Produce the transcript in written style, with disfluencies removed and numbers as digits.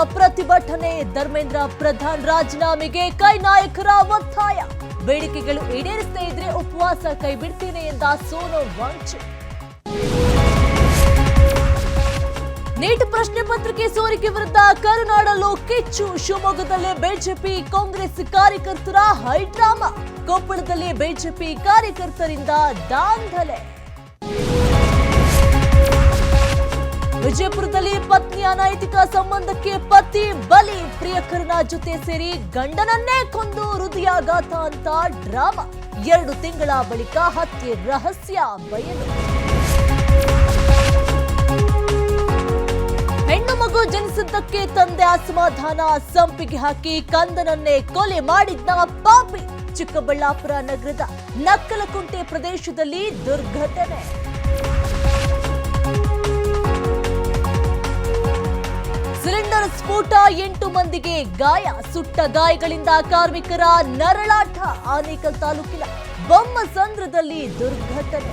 ಪ್ರತಿಭಟನೆ ಧರ್ಮೇಂದ್ರ ಪ್ರಧಾನ್ ರಾಜೀನಾಮೆಗೆ ಕೈ ನಾಯಕರ ಒತ್ತಾಯ. ಬೇಡಿಕೆಗಳು ಈಡೇರಿಸದೇ ಇದ್ರೆ ಉಪವಾಸ ಕೈ ಬಿಡ್ತೀನಿ ಎಂದ ಸೋನಂ ವಾಂಗ್ಚುಕ್. ನೀಟ್ ಪ್ರಶ್ನೆ ಪತ್ರಿಕೆ ಸೋರಿಕೆ ವಿರುದ್ಧ ಕರುನಾಡಲ್ಲೂ ಕಿಚ್ಚು. ಶಿವಮೊಗ್ಗದಲ್ಲಿ ಬಿಜೆಪಿ ಕಾಂಗ್ರೆಸ್ ಕಾರ್ಯಕರ್ತರ ಹೈಡ್ರಾಮಾ. ಕೊಪ್ಪಳದಲ್ಲಿ ಬಿಜೆಪಿ ಕಾರ್ಯಕರ್ತರಿಂದ ದಾಂಧಲೆ. ವಿಜಯಪುರದಲ್ಲಿ ಪತ್ನಿ ಅನೈತಿಕ ಸಂಬಂಧಕ್ಕೆ ಪತಿ ಬಲಿ. ಪ್ರಿಯಕರನ ಜೊತೆ ಸೇರಿ ಗಂಡನನ್ನೇ ಕೊಂದು ಹೃದಯಾಘಾತ ಅಂತ ಡ್ರಾಮಾ. 2 ತಿಂಗಳ ಬಳಿಕ ಹತ್ಯೆ ರಹಸ್ಯ ಬಯಲು. ಹೆಣ್ಣು ಮಗು ಜನಿಸಿದ್ದಕ್ಕೆ ತಂದೆ ಅಸಮಾಧಾನ. ಸಂಪಿಗೆ ಹಾಕಿ ಕಂದನನ್ನೇ ಕೊಲೆ ಮಾಡಿದ್ನ ಪಾಪಿ. ಚಿಕ್ಕಬಳ್ಳಾಪುರ ನಗರದ ನಕ್ಕಲಕುಂಟೆ ಪ್ರದೇಶದಲ್ಲಿ ದುರ್ಘಟನೆ. ಸಿಲಿಂಡರ್ ಸ್ಫೋಟ 8 ಮಂದಿಗೆ ಗಾಯ. ಸುಟ್ಟ ಗಾಯಗಳಿಂದ ಕಾರ್ಮಿಕರ ನರಳಾಟ. ಆನೇಕಲ್ ತಾಲೂಕಿನ ಬೊಮ್ಮಸಂದ್ರದಲ್ಲಿ ದುರ್ಘಟನೆ.